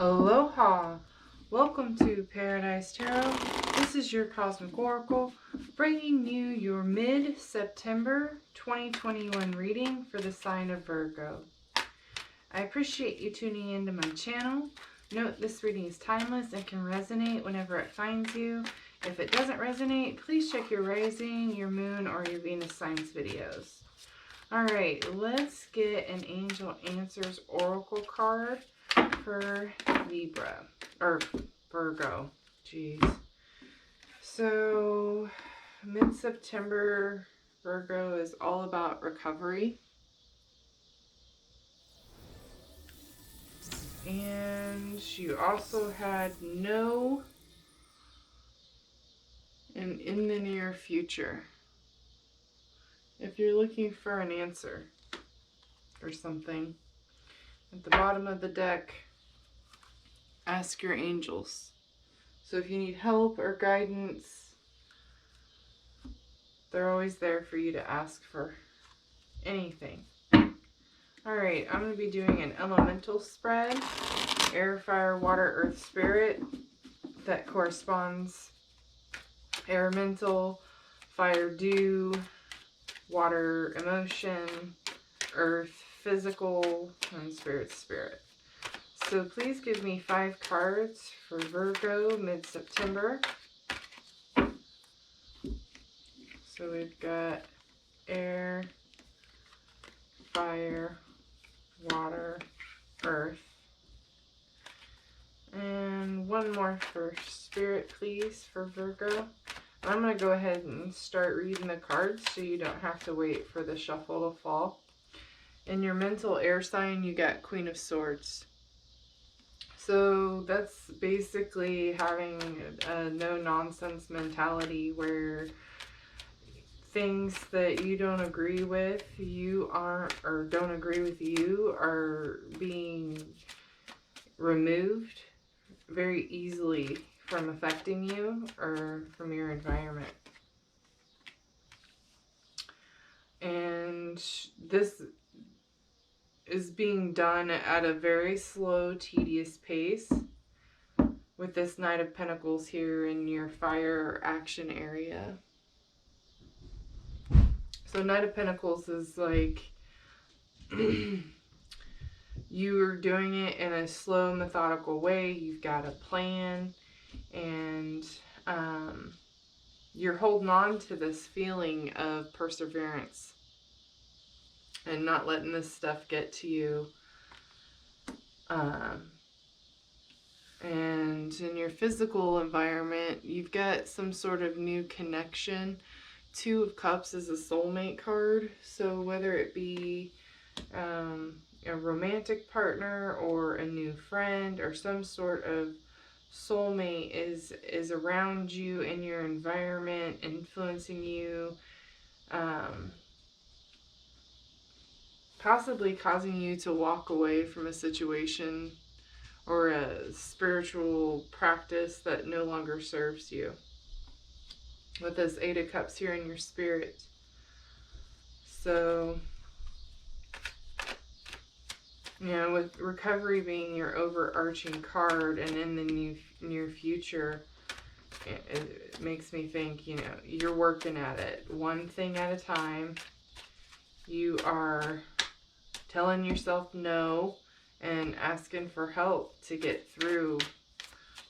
Aloha! Welcome to Paradise Tarot. This is your Cosmic Oracle, bringing you your mid-September 2021 reading for the sign of Virgo. I appreciate you tuning into my channel. Note this reading is timeless and can resonate whenever it finds you. If it doesn't resonate, please check your rising, your moon, or your Venus signs videos. Alright, let's get an Angel Answers Oracle card for Libra, or Virgo, jeez. So, mid-September, Virgo is all about recovery. And you also had no and in the near future. If you're looking for an answer or something, at the bottom of the deck, ask your angels. So if you need help or guidance, they're always there for you to ask for anything. Alright, I'm going to be doing an elemental spread. Air, fire, water, earth, spirit. That corresponds air, mental, fire, dew, water, emotion, earth, physical, and spirit, spirit. So please give me 5 cards for Virgo mid-September. So we've got air, fire, water, earth. And one more for spirit, please, for Virgo. I'm going to go ahead and start reading the cards so you don't have to wait for the shuffle to fall. In your mental air sign, you got Queen of Swords. So that's basically having a no-nonsense mentality where things that you don't agree with, or don't agree with you, are being removed very easily from affecting you or from your environment. And this is being done at a very slow, tedious pace with this Knight of Pentacles here in your fire action area. So Knight of Pentacles is like you're doing it in a slow, methodical way. You've got a plan, and you're holding on to this feeling of perseverance and not letting this stuff get to you. And in your physical environment, you've got some sort of new connection. 2 of Cups is a soulmate card. So whether it be a romantic partner or a new friend or some sort of soulmate is around you in your environment, influencing you, possibly causing you to walk away from a situation or a spiritual practice that no longer serves you. With this 8 of Cups here in your spirit. So, you know, with recovery being your overarching card and in the near future, it makes me think, you know, you're working at it one thing at a time. You are telling yourself no and asking for help to get through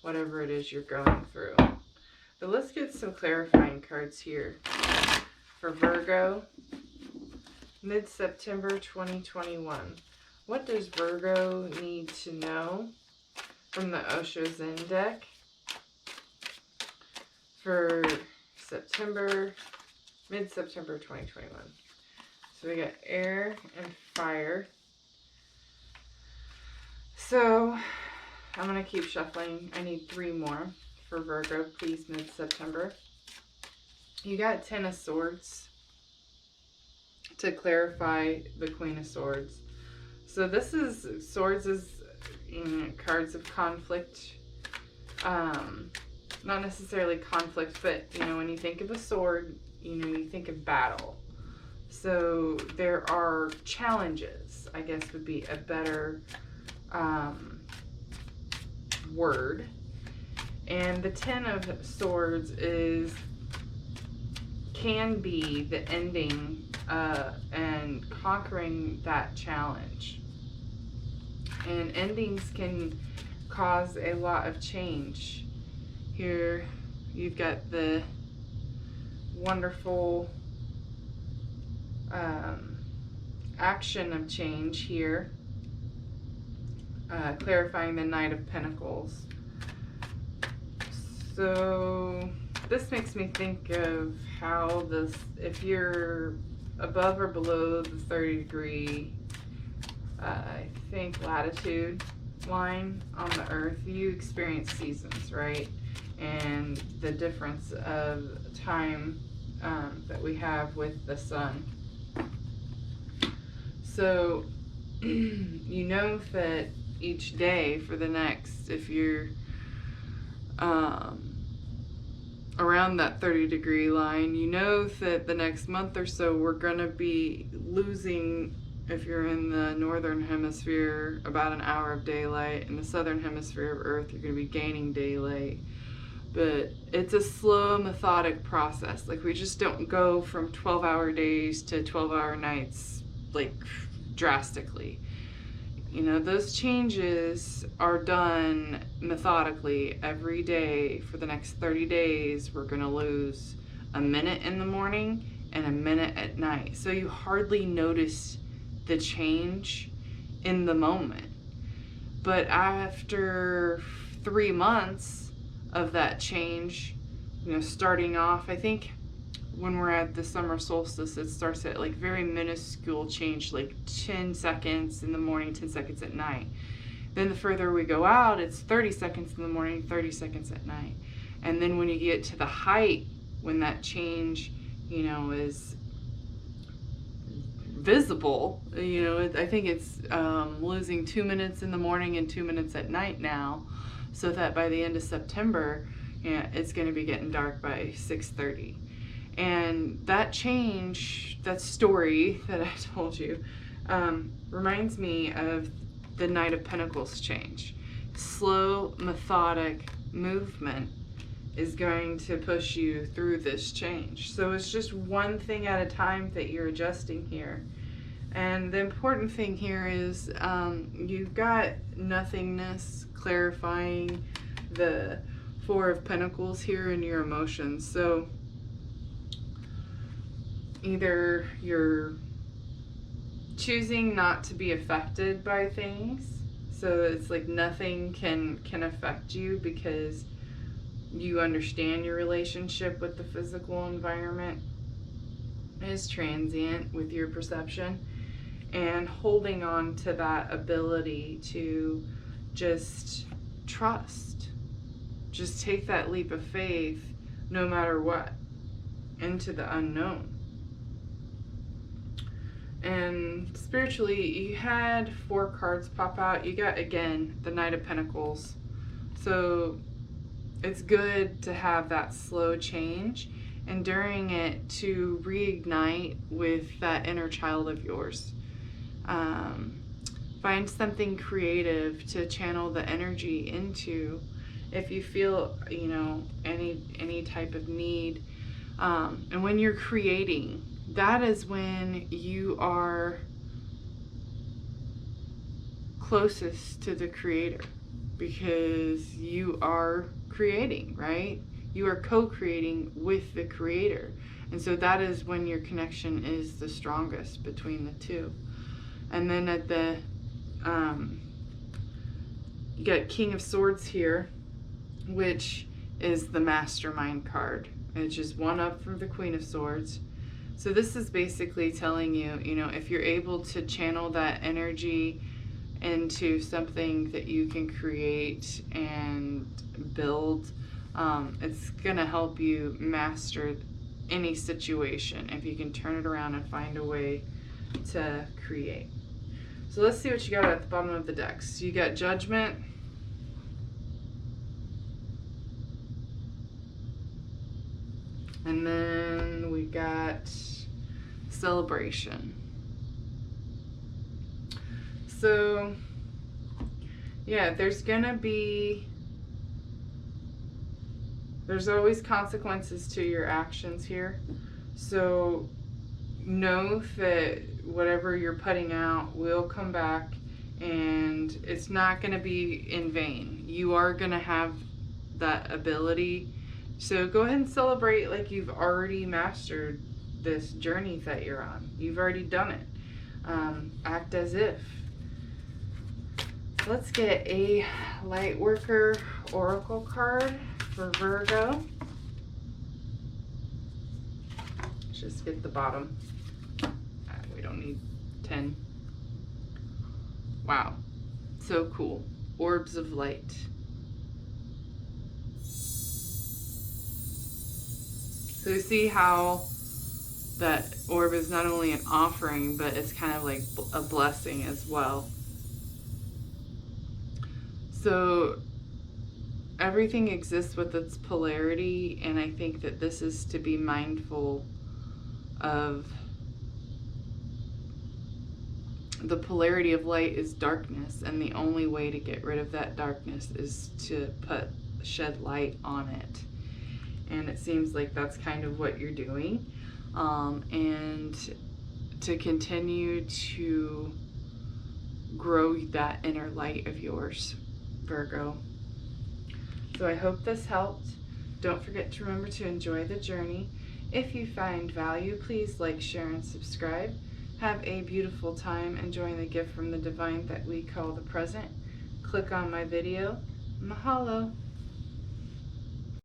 whatever it is you're going through. But let's get some clarifying cards here for Virgo, mid-September 2021. What does Virgo need to know from the Osho Zen deck for September, mid-September 2021? So we got air and fire. So I'm going to keep shuffling. I need 3 more for Virgo, please, mid-September. You got 10 of Swords to clarify the Queen of Swords. So this is, Swords is, you know, cards of conflict. Not necessarily conflict, but, you know, when you think of a sword, you know, you think of battle. So there are challenges, I guess would be a better word. And the 10 of Swords can be the ending and conquering that challenge. And endings can cause a lot of change. Here you've got the wonderful action of change here, clarifying the Knight of Pentacles. So this makes me think of how this, if you're above or below the 30-degree, I think, latitude line on the earth, you experience seasons, right? And the difference of time that we have with the sun. So you know that each day for the next, if you're around that 30-degree line, you know that the next month or so we're going to be losing, if you're in the northern hemisphere, about an hour of daylight. In the southern hemisphere of Earth, you're going to be gaining daylight. But it's a slow, methodic process. Like, we just don't go from 12-hour days to 12-hour nights, like, drastically. You know, those changes are done methodically every day. For the next 30 days, we're going to lose a minute in the morning and a minute at night. So you hardly notice the change in the moment. But after 3 months of that change, you know, starting off, I think when we're at the summer solstice, it starts at like very minuscule change, like 10 seconds in the morning, 10 seconds at night. Then the further we go out, it's 30 seconds in the morning, 30 seconds at night. And then when you get to the height, when that change, you know, is visible, you know, I think it's losing 2 minutes in the morning and 2 minutes at night now, so that by the end of September, yeah, it's going to be getting dark by 6:30. And that change, that story that I told you, reminds me of the Knight of Pentacles change. Slow, methodic movement is going to push you through this change. So it's just one thing at a time that you're adjusting here. And the important thing here is you've got nothingness clarifying the Four of Pentacles here in your emotions. So either you're choosing not to be affected by things, so it's like nothing can affect you because you understand your relationship with the physical environment is transient with your perception, and holding on to that ability to just trust, just take that leap of faith no matter what into the unknown. And spiritually, you had 4 cards pop out. You got, again, the Knight of Pentacles. So it's good to have that slow change, and during it to reignite with that inner child of yours. Find something creative to channel the energy into. If you feel, you know, any type of need, and when you're creating, that is when you are closest to the Creator, because you are creating, right? You are co-creating with the Creator. And so that is when your connection is the strongest between the two. And then at the, you got King of Swords here, which is the Mastermind card. It's just one up from the Queen of Swords. So this is basically telling you, you know, if you're able to channel that energy into something that you can create and build, it's gonna help you master any situation if you can turn it around and find a way to create. So let's see what you got at the bottom of the deck. So you got Judgment, and then we got Celebration. So yeah, there's gonna be There's always consequences to your actions here. So know that whatever you're putting out will come back, and it's not going to be in vain. You are going to have that ability. So go ahead and celebrate like you've already mastered this journey that you're on. You've already done it. Act as if. Let's get a light worker oracle card for Virgo. Let's just get the bottom. We don't need 10. Wow, so cool. Orbs of light. So you see how that orb is not only an offering, but it's kind of like a blessing as well. So everything exists with its polarity, and I think that this is to be mindful of. The polarity of light is darkness, and the only way to get rid of that darkness is to shed light on it. And it seems like that's kind of what you're doing. And to continue to grow that inner light of yours, Virgo. So I hope this helped. Don't forget to remember to enjoy the journey. If you find value, please like, share, and subscribe. Have a beautiful time enjoying the gift from the divine that we call the present. Click on my video. Mahalo.